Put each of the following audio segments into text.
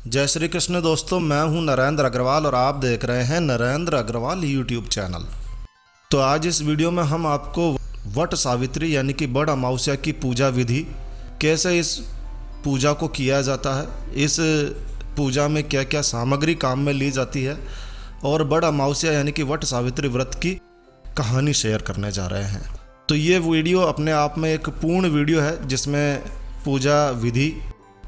जय श्री कृष्ण दोस्तों, मैं हूं नरेंद्र अग्रवाल और आप देख रहे हैं नरेंद्र अग्रवाल यूट्यूब चैनल। तो आज इस वीडियो में हम आपको वट सावित्री यानी कि बड़ अमावस्या की पूजा विधि, कैसे इस पूजा को किया जाता है, इस पूजा में क्या क्या सामग्री काम में ली जाती है और बड़ अमावस्या यानी कि वट सावित्री व्रत की कहानी शेयर करने जा रहे हैं। तो ये वीडियो अपने आप में एक पूर्ण वीडियो है जिसमें पूजा विधि,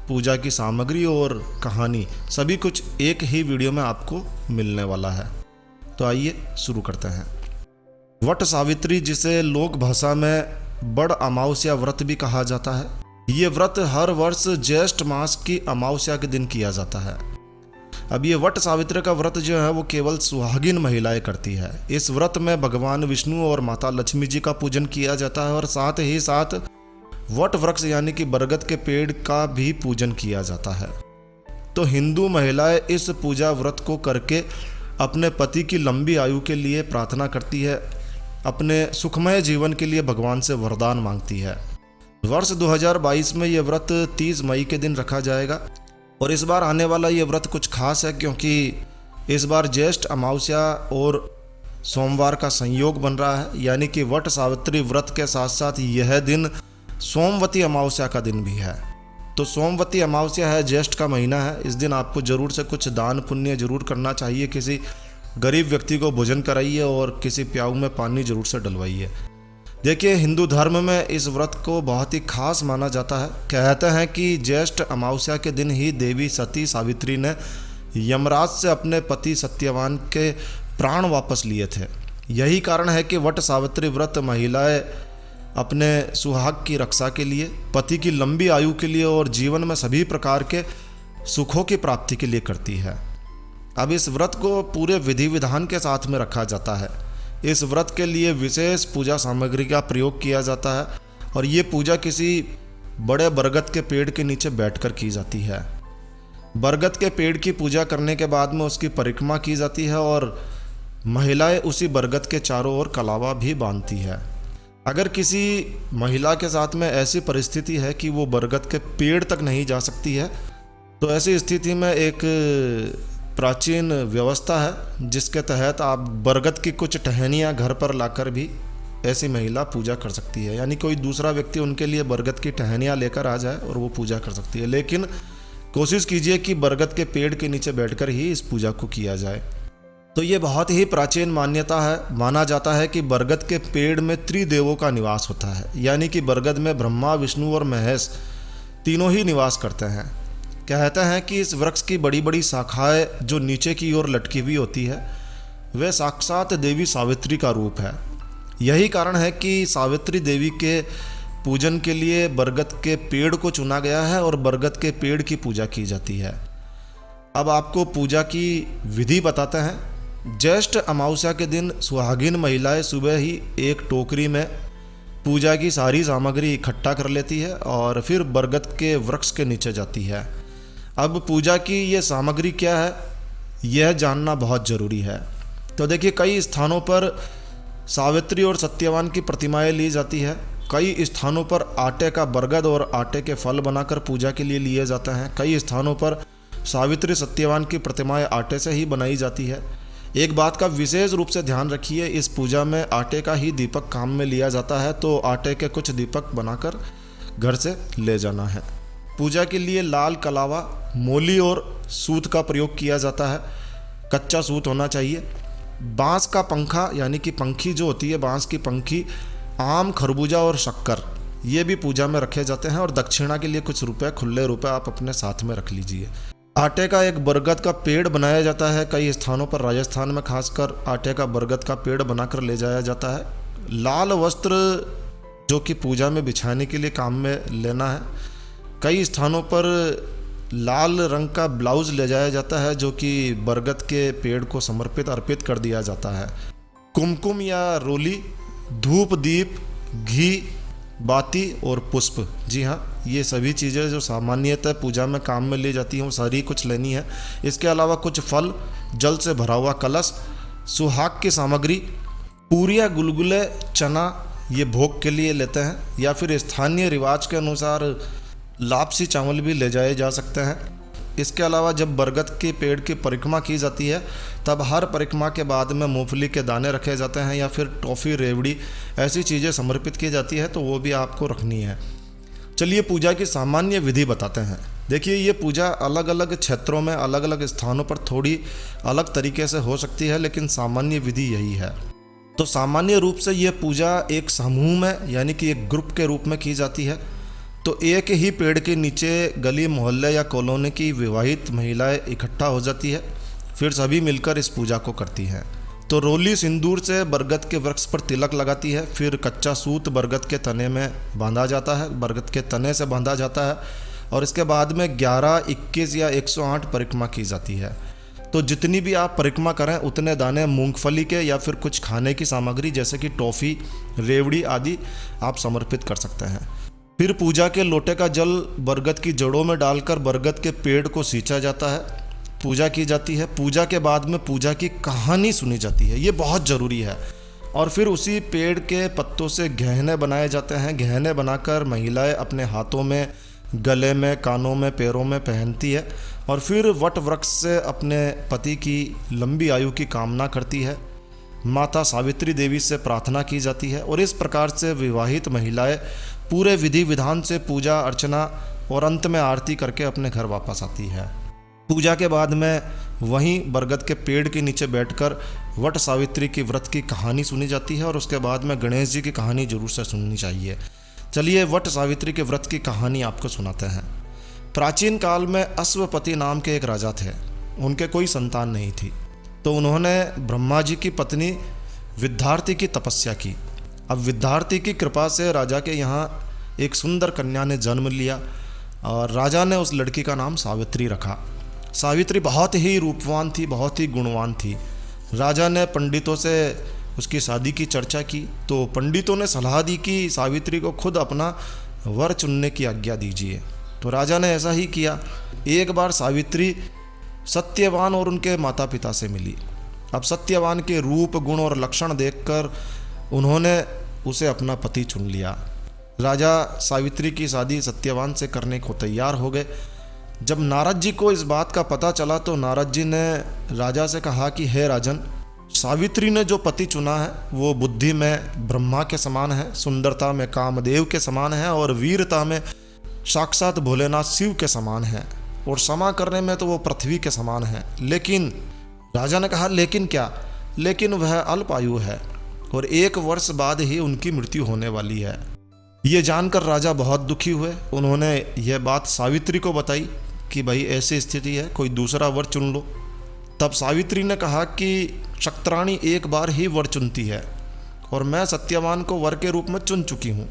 पूजा की सामग्री और कहानी सभी कुछ एक ही वीडियो में आपको मिलने वाला है। तो आइए शुरू करते हैं। वट सावित्री, जिसे लोक भाषा में बड़ अमावस्या व्रत भी कहा जाता है, ये व्रत हर वर्ष ज्येष्ठ मास की अमावस्या के दिन किया जाता है। अब ये वट सावित्री का व्रत जो है वो केवल सुहागिन महिलाएं करती है। इस व्रत में भगवान विष्णु और माता लक्ष्मी जी का पूजन किया जाता है और साथ ही साथ वट वृक्ष यानी कि बरगद के पेड़ का भी पूजन किया जाता है। तो हिंदू महिलाएं इस पूजा व्रत को करके अपने पति की लंबी आयु के लिए प्रार्थना करती है, अपने सुखमय जीवन के लिए भगवान से वरदान मांगती है। वर्ष 2022 में ये व्रत 30 मई के दिन रखा जाएगा और इस बार आने वाला ये व्रत कुछ खास है क्योंकि इस बार ज्येष्ठ अमावस्या और सोमवार का संयोग बन रहा है, यानी कि वट सावित्री व्रत के साथ साथ यह दिन सोमवती अमावस्या का दिन भी है। तो सोमवती अमावस्या है, ज्येष्ठ का महीना है। इस दिन आपको जरूर से कुछ दान पुण्य जरूर करना चाहिए, किसी गरीब व्यक्ति को भोजन कराइए और किसी प्याऊ में पानी जरूर से डलवाइए। देखिए, हिंदू धर्म में इस व्रत को बहुत ही खास माना जाता है। कहते हैं कि ज्येष्ठ अमावस्या के दिन ही देवी सती सावित्री ने यमराज से अपने पति सत्यवान के प्राण वापस लिए थे। यही कारण है कि वट सावित्री व्रत महिलाएं अपने सुहाग की रक्षा के लिए, पति की लंबी आयु के लिए और जीवन में सभी प्रकार के सुखों की प्राप्ति के लिए करती है। अब इस व्रत को पूरे विधि विधान के साथ में रखा जाता है। इस व्रत के लिए विशेष पूजा सामग्री का प्रयोग किया जाता है और ये पूजा किसी बड़े बरगद के पेड़ के नीचे बैठकर की जाती है। बरगद के पेड़ की पूजा करने के बाद में उसकी परिक्रमा की जाती है और महिलाएं उसी बरगद के चारों ओर कलावा भी बांधती है। अगर किसी महिला के साथ में ऐसी परिस्थिति है कि वो बरगद के पेड़ तक नहीं जा सकती है, तो ऐसी स्थिति में एक प्राचीन व्यवस्था है जिसके तहत आप बरगद की कुछ टहनियाँ घर पर लाकर भी ऐसी महिला पूजा कर सकती है। यानी कोई दूसरा व्यक्ति उनके लिए बरगद की टहनियाँ लेकर आ जाए और वो पूजा कर सकती है, लेकिन कोशिश कीजिए कि बरगद के पेड़ के नीचे बैठकर ही इस पूजा को किया जाए। तो ये बहुत ही प्राचीन मान्यता है। माना जाता है कि बरगद के पेड़ में त्रिदेवों का निवास होता है, यानी कि बरगद में ब्रह्मा, विष्णु और महेश तीनों ही निवास करते हैं। कहते हैं कि इस वृक्ष की बड़ी बड़ी शाखाएं जो नीचे की ओर लटकी हुई होती है वे साक्षात देवी सावित्री का रूप है। यही कारण है कि सावित्री देवी के पूजन के लिए बरगद के पेड़ को चुना गया है और बरगद के पेड़ की पूजा की जाती है। अब आपको पूजा की विधि बताते हैं। ज्येष्ठ अमावस्या के दिन सुहागिन महिलाएं सुबह ही एक टोकरी में पूजा की सारी सामग्री इकट्ठा कर लेती है और फिर बरगद के वृक्ष के नीचे जाती है। अब पूजा की ये सामग्री क्या है यह जानना बहुत ज़रूरी है। तो देखिए, कई स्थानों पर सावित्री और सत्यवान की प्रतिमाएं ली जाती है। कई स्थानों पर आटे का बरगद और आटे के फल बनाकर पूजा के लिए लिए जाते हैं। कई स्थानों पर सावित्री सत्यवान की प्रतिमाएं आटे से ही बनाई जाती है। एक बात का विशेष रूप से ध्यान रखिए, इस पूजा में आटे का ही दीपक काम में लिया जाता है, तो आटे के कुछ दीपक बनाकर घर से ले जाना है। पूजा के लिए लाल कलावा, मोली और सूत का प्रयोग किया जाता है। कच्चा सूत होना चाहिए। बांस का पंखा यानी कि पंखी जो होती है, बांस की पंखी, आम, खरबूजा और शक्कर, ये भी पूजा में रखे जाते हैं और दक्षिणा के लिए कुछ रुपए, खुले रुपए आप अपने साथ में रख लीजिए। आटे का एक बरगद का पेड़ बनाया जाता है। कई स्थानों पर, राजस्थान में खासकर, आटे का बरगद का पेड़ बनाकर ले जाया जाता है। लाल वस्त्र जो कि पूजा में बिछाने के लिए काम में लेना है। कई स्थानों पर लाल रंग का ब्लाउज ले जाया जाता है जो कि बरगद के पेड़ को समर्पित अर्पित कर दिया जाता है। कुमकुम या रोली, धूप, दीप, घी, बाती और पुष्प, जी हाँ, ये सभी चीज़ें जो सामान्यतः पूजा में काम में ली जाती हैं वो सारी कुछ लेनी है। इसके अलावा कुछ फल, जल से भरा हुआ कलश, सुहाग की सामग्री, पूरिया, गुलगुले, चना, ये भोग के लिए लेते हैं, या फिर स्थानीय रिवाज के अनुसार लापसी चावल भी ले जाए जा सकते हैं। इसके अलावा जब बरगद के पेड़ की परिक्रमा की जाती है तब हर परिक्रमा के बाद में मूंगफली के दाने रखे जाते हैं या फिर टॉफ़ी, रेवड़ी ऐसी चीज़ें समर्पित की जाती है, तो वो भी आपको रखनी है। चलिए पूजा की सामान्य विधि बताते हैं। देखिए, ये पूजा अलग अलग क्षेत्रों में अलग अलग स्थानों पर थोड़ी अलग तरीके से हो सकती है, लेकिन सामान्य विधि यही है। तो सामान्य रूप से ये पूजा एक समूह में यानी कि एक ग्रुप के रूप में की जाती है। तो एक ही पेड़ के नीचे गली मोहल्ले या कॉलोनी की विवाहित महिलाएं इकट्ठा हो जाती है, फिर सभी मिलकर इस पूजा को करती हैं। तो रोली सिंदूर से बरगद के वृक्ष पर तिलक लगाती है, फिर कच्चा सूत बरगद के तने में बांधा जाता है, बरगद के तने से बांधा जाता है, और इसके बाद में 11, 21 या 108 परिक्रमा की जाती है। तो जितनी भी आप परिक्रमा करें उतने दाने मूंगफली के या फिर कुछ खाने की सामग्री जैसे कि टॉफ़ी, रेवड़ी आदि आप समर्पित कर सकते हैं। फिर पूजा के लोटे का जल बरगद की जड़ों में डालकर बरगद के पेड़ को सींचा जाता है, पूजा की जाती है। पूजा के बाद में पूजा की कहानी सुनी जाती है, ये बहुत ज़रूरी है। और फिर उसी पेड़ के पत्तों से गहने बनाए जाते हैं। गहने बनाकर महिलाएं अपने हाथों में, गले में, कानों में, पैरों में पहनती है और फिर वट वृक्ष से अपने पति की लंबी आयु की कामना करती है। माता सावित्री देवी से प्रार्थना की जाती है और इस प्रकार से विवाहित महिलाएं पूरे विधि विधान से पूजा अर्चना और अंत में आरती करके अपने घर वापस आती है। पूजा के बाद में वहीं बरगद के पेड़ के नीचे बैठकर वट सावित्री की व्रत की कहानी सुनी जाती है और उसके बाद में गणेश जी की कहानी जरूर से सुननी चाहिए। चलिए वट सावित्री के व्रत की कहानी आपको सुनाते हैं। प्राचीन काल में अश्वपति नाम के एक राजा थे। उनके कोई संतान नहीं थी, तो उन्होंने ब्रह्मा जी की पत्नी विद्यार्थी की तपस्या की। अब विद्यार्थी की कृपा से राजा के यहाँ एक सुंदर कन्या ने जन्म लिया और राजा ने उस लड़की का नाम सावित्री रखा। सावित्री बहुत ही रूपवान थी, बहुत ही गुणवान थी। राजा ने पंडितों से उसकी शादी की चर्चा की, तो पंडितों ने सलाह दी कि सावित्री को खुद अपना वर चुनने की आज्ञा दीजिए। तो राजा ने ऐसा ही किया। एक बार सावित्री सत्यवान और उनके माता पिता से मिली। अब सत्यवान के रूप, गुण और लक्षण देखकर उन्होंने उसे अपना पति चुन लिया। राजा सावित्री की शादी सत्यवान से करने को तैयार हो गए। जब नारद जी को इस बात का पता चला तो नारद जी ने राजा से कहा कि हे राजन, सावित्री ने जो पति चुना है वो बुद्धि में ब्रह्मा के समान है, सुंदरता में कामदेव के समान है और वीरता में साक्षात भोलेनाथ शिव के समान है और क्षमा करने में तो वो पृथ्वी के समान है। लेकिन राजा ने कहा लेकिन क्या? लेकिन वह अल्पायु है और 1 वर्ष बाद ही उनकी मृत्यु होने वाली है। ये जानकर राजा बहुत दुखी हुए। उन्होंने यह बात सावित्री को बताई कि भाई ऐसी स्थिति है, कोई दूसरा वर चुन लो। तब सावित्री ने कहा कि शक्तरानी एक बार ही वर चुनती है और मैं सत्यवान को वर के रूप में चुन चुकी हूँ।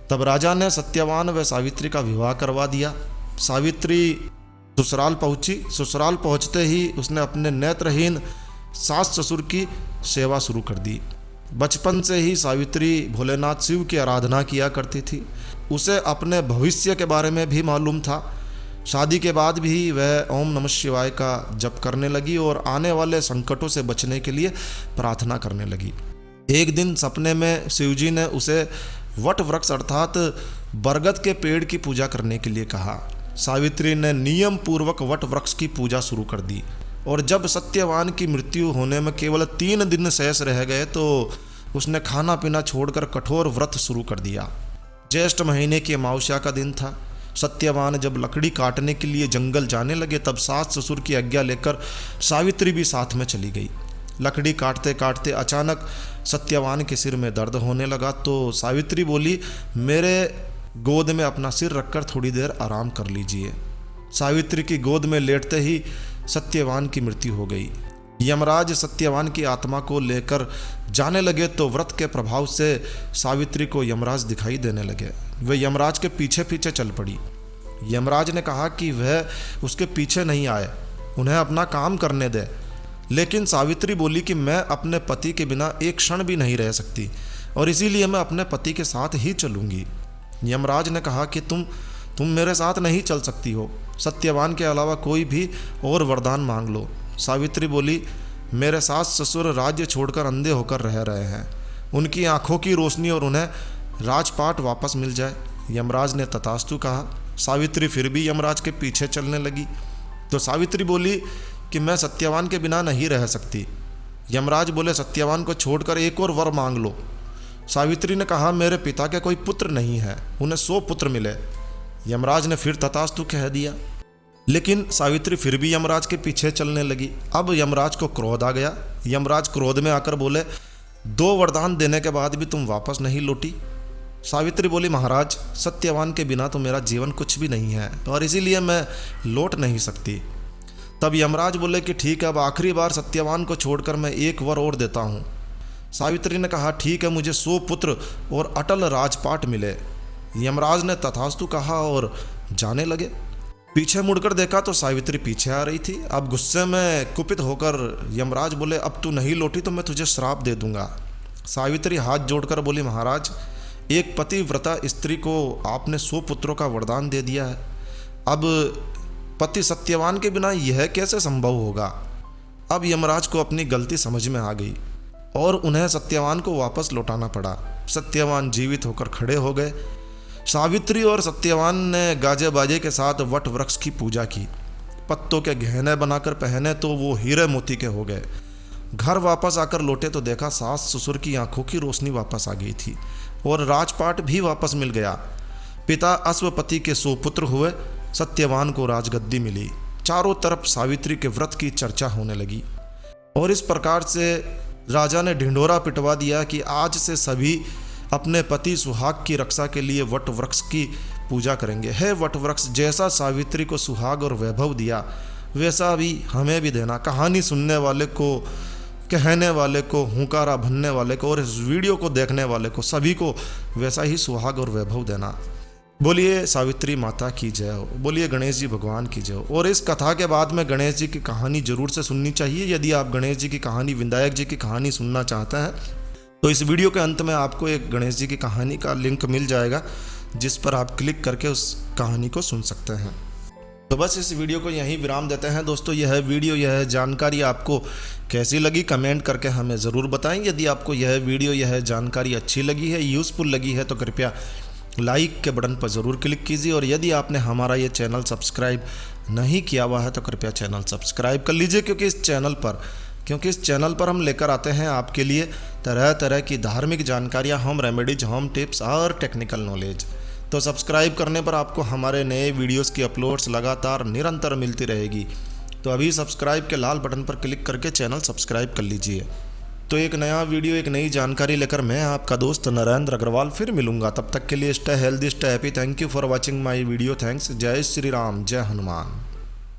तब राजा ने सत्यवान व सावित्री का विवाह करवा दिया। सावित्री ससुराल पहुंची। ससुराल पहुंचते ही उसने अपने नेत्रहीन सास ससुर की सेवा शुरू कर दी। बचपन से ही सावित्री भोलेनाथ शिव की आराधना किया करती थी। उसे अपने भविष्य के बारे में भी मालूम था। शादी के बाद भी वह ओम नमः शिवाय का जप करने लगी और आने वाले संकटों से बचने के लिए प्रार्थना करने लगी। एक दिन सपने में शिवजी ने उसे वट वृक्ष अर्थात बरगद के पेड़ की पूजा करने के लिए कहा। सावित्री ने नियम पूर्वक वट वृक्ष की पूजा शुरू कर दी और जब सत्यवान की मृत्यु होने में केवल 3 दिन शेष रह गए तो उसने खाना पीना छोड़कर कठोर व्रत शुरू कर दिया। ज्येष्ठ महीने की अमावस्या का दिन था। सत्यवान जब लकड़ी काटने के लिए जंगल जाने लगे तब सास ससुर की आज्ञा लेकर सावित्री भी साथ में चली गई। लकड़ी काटते काटते अचानक सत्यवान के सिर में दर्द होने लगा तो सावित्री बोली, मेरे गोद में अपना सिर रखकर थोड़ी देर आराम कर लीजिए। सावित्री की गोद में लेटते ही सत्यवान की मृत्यु हो गई। यमराज सत्यवान की आत्मा को लेकर जाने लगे तो व्रत के प्रभाव से सावित्री को यमराज दिखाई देने लगे। वे यमराज के पीछे पीछे चल पड़ी। यमराज ने कहा कि वह उसके पीछे नहीं आए, उन्हें अपना काम करने दे। लेकिन सावित्री बोली कि मैं अपने पति के बिना एक क्षण भी नहीं रह सकती और इसीलिए मैं अपने पति के साथ ही चलूँगी। यमराज ने कहा कि तुम मेरे साथ नहीं चल सकती हो, सत्यवान के अलावा कोई भी और वरदान मांग लो। सावित्री बोली, मेरे सास ससुर राज्य छोड़कर अंधे होकर रह रहे हैं, उनकी आंखों की रोशनी और उन्हें राजपाट वापस मिल जाए। यमराज ने तथास्तु कहा। सावित्री फिर भी यमराज के पीछे चलने लगी। तो सावित्री बोली कि मैं सत्यवान के बिना नहीं रह सकती। यमराज बोले सत्यवान को छोड़कर एक और वर मांग लो। सावित्री ने कहा मेरे पिता के कोई पुत्र नहीं है, उन्हें 100 पुत्र मिले। यमराज ने फिर तथास्तु कह दिया, लेकिन सावित्री फिर भी यमराज के पीछे चलने लगी। अब यमराज को क्रोध आ गया। यमराज क्रोध में आकर बोले 2 वरदान देने के बाद भी तुम वापस नहीं लौटी। सावित्री बोली महाराज सत्यवान के बिना तो मेरा जीवन कुछ भी नहीं है और इसीलिए मैं लौट नहीं सकती। तब यमराज बोले कि ठीक है, अब आखिरी बार सत्यवान को छोड़कर मैं एक वर और देता हूँ। सावित्री ने कहा ठीक है, मुझे 100 पुत्र और अटल राजपाट मिले। यमराज ने तथास्तु कहा और जाने लगे। पीछे मुड़कर देखा तो सावित्री पीछे आ रही थी। अब गुस्से में कुपित होकर यमराज बोले अब तू नहीं लौटी तो मैं तुझे श्राप दे दूंगा। सावित्री हाथ जोड़कर बोली महाराज एक पतिव्रता स्त्री को आपने 100 पुत्रों का वरदान दे दिया है, अब पति सत्यवान के बिना यह कैसे संभव होगा। अब यमराज को अपनी गलती समझ में आ गई और उन्हें सत्यवान को वापस लौटाना पड़ा। सत्यवान जीवित होकर खड़े हो गए। सावित्री और सत्यवान ने गाजे बाजे के साथ वट वृक्ष की पूजा की, पत्तों के गहने बनाकर पहने तो वो हीरे मोती के हो गए। घर वापस आकर लौटे तो देखा सास ससुर की आंखों की रोशनी वापस आ गई थी और राजपाट भी वापस मिल गया। पिता अश्वपति के 100 पुत्र हुए, सत्यवान को राजगद्दी मिली। चारों तरफ सावित्री के व्रत की चर्चा होने लगी और इस प्रकार से राजा ने ढिंढोरा पिटवा दिया कि आज से सभी अपने पति सुहाग की रक्षा के लिए वट वृक्ष की पूजा करेंगे। हे वट वृक्ष, जैसा सावित्री को सुहाग और वैभव दिया वैसा भी हमें भी देना। कहानी सुनने वाले को, कहने वाले को, हुंकारा भनने वाले को और इस वीडियो को देखने वाले को, सभी को वैसा ही सुहाग और वैभव देना। बोलिए सावित्री माता की जय हो, बोलिए गणेश जी भगवान की जय हो। और इस कथा के बाद में गणेश जी की कहानी जरूर से सुननी चाहिए। यदि आप गणेश जी की कहानी, विनायक जी की कहानी सुनना चाहते हैं तो इस वीडियो के अंत में आपको एक गणेश जी की कहानी का लिंक मिल जाएगा जिस पर आप क्लिक करके उस कहानी को सुन सकते हैं। तो बस इस वीडियो को यहीं विराम देते हैं दोस्तों। यह वीडियो, यह जानकारी आपको कैसी लगी कमेंट करके हमें ज़रूर बताएं। यदि आपको यह वीडियो, यह जानकारी अच्छी लगी है, यूज़फुल लगी है तो कृपया लाइक के बटन पर ज़रूर क्लिक कीजिए और यदि आपने हमारा ये चैनल सब्सक्राइब नहीं किया हुआ है तो कृपया चैनल सब्सक्राइब कर लीजिए, क्योंकि इस चैनल पर हम लेकर आते हैं आपके लिए तरह तरह की धार्मिक जानकारियाँ, होम रेमेडीज, होम टिप्स और टेक्निकल नॉलेज। तो सब्सक्राइब करने पर आपको हमारे नए वीडियोस की अपलोड्स लगातार निरंतर मिलती रहेगी। तो अभी सब्सक्राइब के लाल बटन पर क्लिक करके चैनल सब्सक्राइब कर लीजिए। तो एक नया वीडियो, एक नई जानकारी लेकर मैं आपका दोस्त नरेंद्र अग्रवाल फिर मिलूंगा। तब तक के लिए stay healthy, stay happy. Thank you for watching my video. Thanks. जय श्री राम, जय हनुमान।